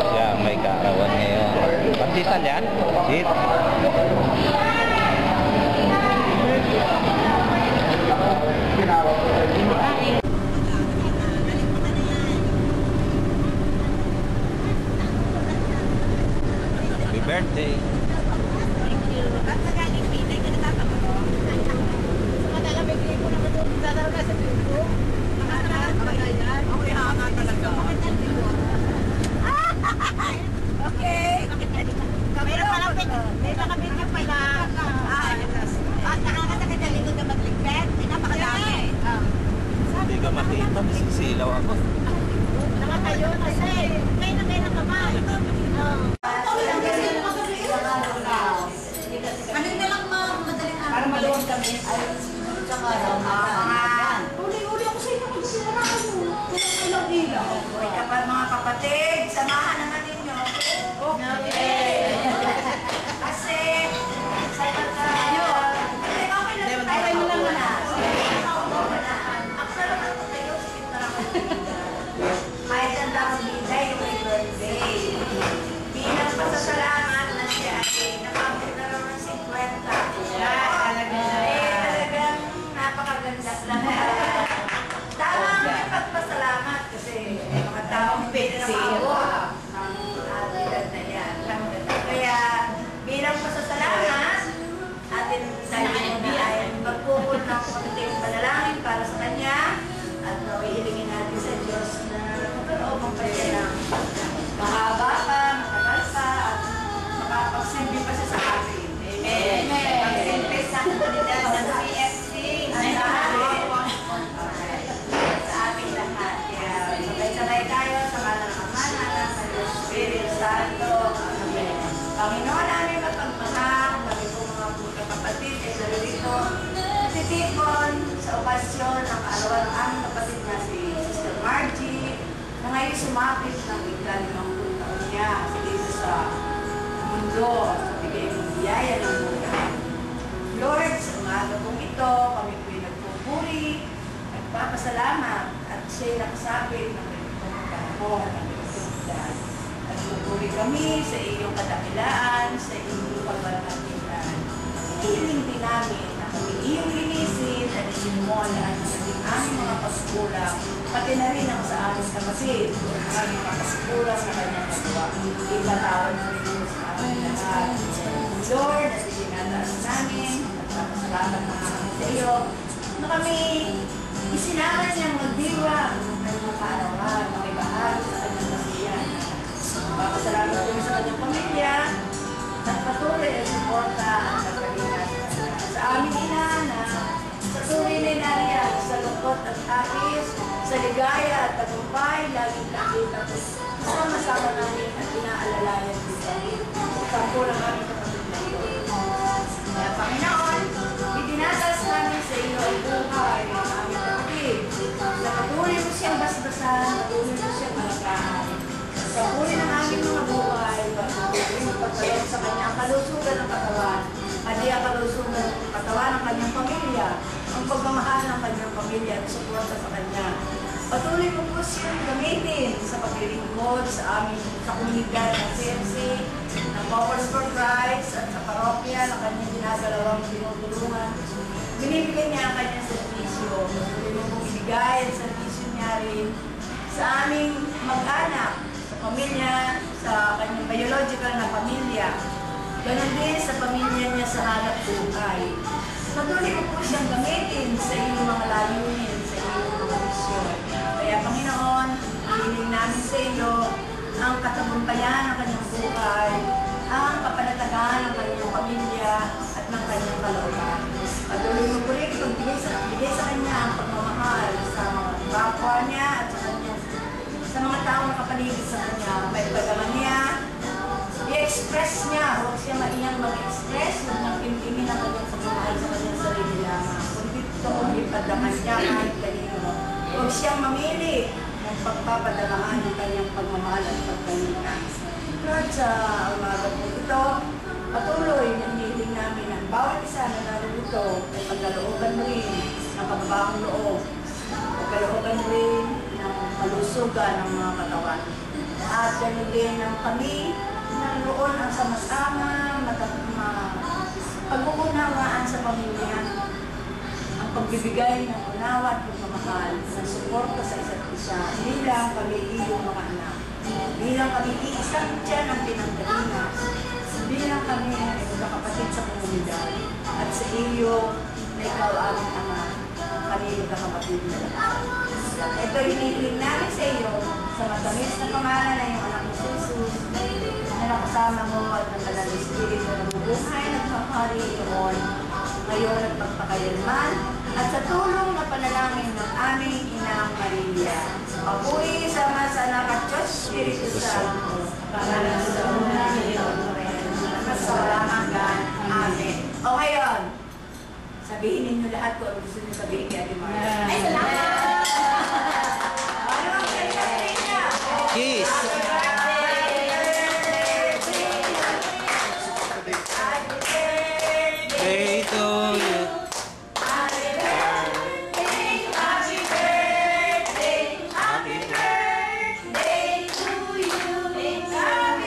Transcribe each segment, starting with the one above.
Siya may kaarawan ngayon. Pandesal yan? Sit. Happy birthday. Thank you. At nagaling pinay ka natatapos ko. Madala may grade ko naman doon. Dadalo ka sa grade ko. Nakatalaan ka ba yan? Okay, hanga talaga. Okay. Meron malapit. May malapit ka pala. At nakakasakit na likod na magligpet. May napakadami. Hindi ka makita. Sisilaw ako. Nakatayo kasi. May na ka ba? Ano na lang madaling araw? Para maluwag kami. Ay, tsaka raw. Uli-uli ako sa inyo kung sinarahan mo. Ilaw-ilaw. Uy, kapag mga kapatid, samahan naman ninyo. Okay. Kasi, sa tayo. Okay mo lang muna. Ang sarap ng tayo. Sikit na lang. Kahit ang dami biday, yung birthday. Bilang pasasalamat na siya ay nakapit na raw ng 50. Talagang napakaganda lang. Tama ang pagpasalamat kasi mga taong pwede na maawa ng edad na yan. Kaya bilang pasasalamat, atin tayo na ay magpupul ng konting panalangin para sa kanya at nawihilingin natin sa Diyos na magkaroon ng kanya ng mahaba pa, matagal pa, at makapagsimbi pa siya sa atin. Amen. Pagsimbi sa kanila sa PFC. Sa ating lahat. Kaya sabay-sabay tayo sa kanan ng Ama, Anak, at Espiritu Santo. Amen. Panginoon namin mapagmahal, kami po mga kapatid, ay narito natitipon sa okasyon ng kaarawan ng aming kapatid na si Sister Margie, na ngayon sumapit ng ika-50 taon niya dito sa mundo, sa bigay ng biyaya ng buhay. Lord, sa umaga pong ito, kami po'y nagpupuri, nagpapasalamat, at siya'y nakasabit ng ganitong panahon, ng ganitong edad. At pupuri kami sa iyong kadakilaan, sa iyong pagbalangatingan. Hiling din namin na kami iyong linisin at isimulaan sa aming mga pagkulang, pati na rin ang sa aming kapatid, ang aming mga pagkulang sa kanyang magawa. Ipatawad mo rin sa aming lahat. Lord, at itinataas namin, at papasalamat na kami sa iyo, na kami isinama niyang magdiwa ng kanyang kaarawan, makibahagi sa kanyang kasiyan. Papasalamat kami sa kanyang pamilya, at patuloy ang suporta at nagpalingat sa aming ina na sa tuloy na inariyan, sa lungkot at takis, sa ligaya at tagumpay, laging nakita ko sama-sama namin at inaalalayan dito. Sampo lang aming kapatid na iyo. Kaya Panginoon, idinatas namin sa iyo ang buhay ng aming kapatid. Na patuloy mo siyang basbasan, patuloy mo siyang alagaan. Sa huli ng aming mga buhay, patuloy mo pagkaroon sa kanya ang kalusugan ng katawan, hindi ang kalusugan ng katawan ng kanyang pamilya, ang pagmamahal ng kanyang pamilya at suporta sa kanya. Patuloy mo po siyang gamitin sa paglilingkod sa aming sa komunidad ng CMC, ng Powers for Christ at sa parokya na kanyang ginagalawang tinutulungan. Binibigyan niya ang kanyang servisyo. Patuloy mo pong ibigay ang servisyo niya rin sa aming mag-anak, sa pamilya, sa kanyang biological na pamilya. Ganon din sa pamilya niya sa hanap buhay. Patuloy mo po siyang gamitin sa iyong mga layunin, sa iyong mga misyon. Kaya Panginoon, hiling namin sa iyo ang katagumpayan ng kanyang buhay, ang kapanatagan ng kanyang pamilya at ng kanyang kalooban. Patuloy mo po rin ipagbigay sa kanya ang pagmamahal sa mga kapwa niya at sa mga taong nakapaligid sa kanya. May pagdaman niya, i-express niya, huwag siya maiyang mag-express, huwag nang pimpingin ang kanyang pagmamahal sa kanyang sarili lamang. Kundi itoong ipadaman niya kahit kanino. Huwag siyang mamili ng pagpapadalaman ng kanyang pagmamahal at pagkalitan. Lord, sa umaga po ito, patuloy na hinihiling namin ang bawat isa na narito ay pagkalooban mo rin ng kababaang loob. Pagkalooban mo rin kahulugan ng mga katawan. At ganoon din ang kami naroon ang sama-sama, pag-uunawaan sa pamilya, ang pagbibigay ng unawa at pagmamahal, ng suporta sa isa't isa, bilang kami iyong mga anak, bilang kami iisang tiyan ng pinanggalingas, bilang kami ay magkakapatid sa komunidad, at sa iyo na ikaw aming ama, kami magkakapatid na lahat. Ito hinihiling namin sa iyo, sa matamis na pangalan na iyong anak ni Jesus, na nakasama mo at ng Banal na Espiritu na bubuhay at maghari iyon, ngayon at magpakailanman, at sa tulong na panalangin ng aming Inang Maria. Papuri sama sa anak at Diyos Espiritu Santo, para sa una ngayon, sa walang hanggan. Amen. O ngayon, sabihin ninyo lahat kung ano gusto nyo sabihin kay Ate Maria. Ay, salamat! Ano ang sabihin niya? Kiss! Day to you. Happy birthday, happy birthday, happy birthday to you. Happy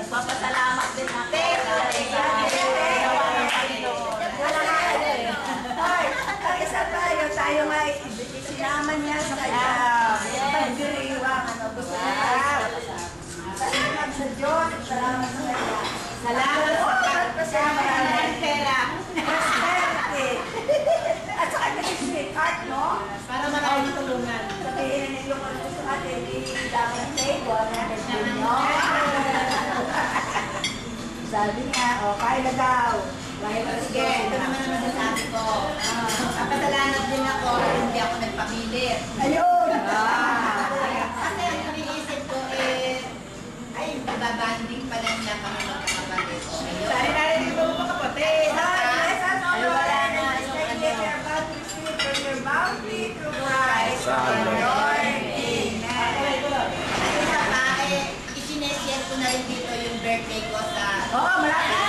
papasalamat din ako. Isa tayo nga isinama niya sa kanya. Pagdiriwang, gusto niya. Salamat sa Diyos, salamat sa kanya. Salamat sa maraming pera. At saka nag-sweetheart, no? Para maraming tulungan. Sabihin ninyo kung ano gusto natin, hindi daming table na nyo. Sabi niya, kaya na daw. Sige, ito naman ang masasabi ko. Kapasalamat din ako, hindi ako nagpamilit. Ayun! Kasi ang iniisip ko ay, babanding pa lang na kami magkakapatid. Sari-sari din mo magkakapatid. Ay, wala na. Your bounty through Christ, our Lord. Amen. Isa pa, isinesyen ko na rin dito yung birthday ko sa... Oo, malaki!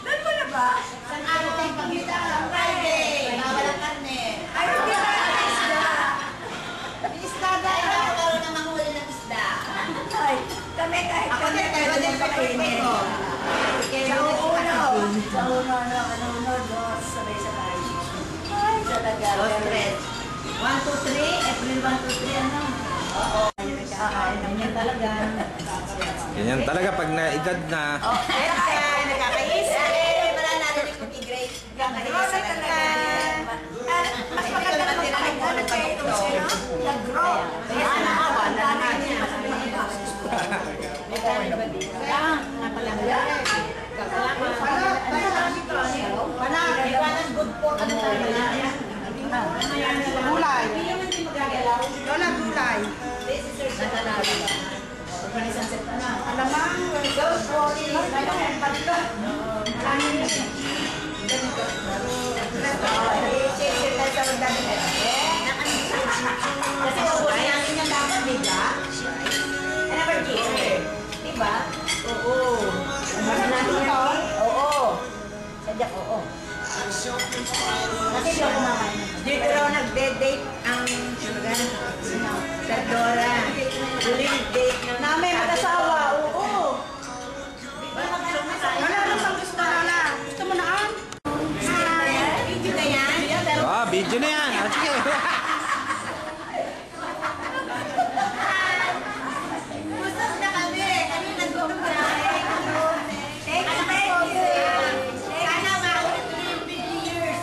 Doon mo na ba? Saan araw tayong pagkita? Friday! Bawal ang karne. Ay, hindi ba ang isda? Isda dahil nagkaroon ng manghuli ng isda. Ay, kami kahit kami din pakainin. Sa uno, dos, sabay-sabay. Ay, talaga. Dos, tres. 1, 2, 3, April 1, 2, 3, ano? Oo. Ganyan talaga. Ganyan talaga pag na-edad na. Kaya nakakaisip. Wala natin yung i-grade. Nakakaisip talaga. Mas maganda naman pakinggan kayo itong sino? Nag-grow. Kaya nakawala na niya. Gulay. Lola, gulay. Alamang, those rolling, mayroong patlo. Kasi ubusin natin yung dapat, diba? Never give. Diba? Oo. Ubusin natin ito? Oo. Sadyak, oo. Kasi di ako makain. Dito raw nag-date ang sa Dora. Huling date na may mag-asawa. Oo. Wala naman gusto na. Gusto mo na ang? Video na yan? Video na yan. Sige. Busog na kami. Kami nag-gutom na. Thank you. Sana makulit yung 50 years.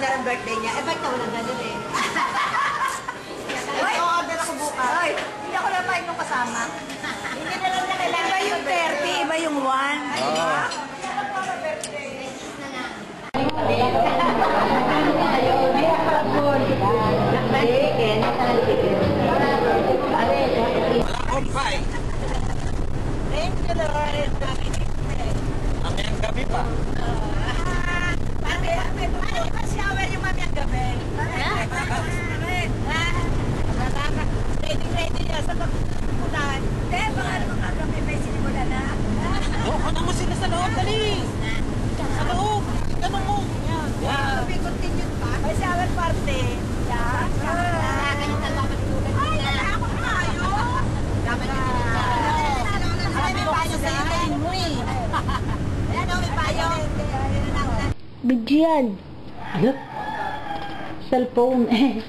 dinner ang birthday niya. Eh, ba't ka walang ganun eh? I-order ako bukas. Ay, hindi ako napahig nung kasama. Hindi na lang na kailangan. Iba yung 30, iba yung 1. Oo. Kompay. Thank you, Lord. Amayang gabi pa. Ano ba shower yung mamayang gabi? Ready niya sa pagpunan. Hindi, baka naman kagabi may sinimula na. Ano mo sila sa loob, dali. Sa loob. Ganun mo. May continued pa? May shower party. Yeah. Ganyan talaga matulad nila. Ay, wala ako kayo. Dapat yung may payo sa email mo eh. Ayan o, may payo. Bigyan. Ano? Cellphone eh.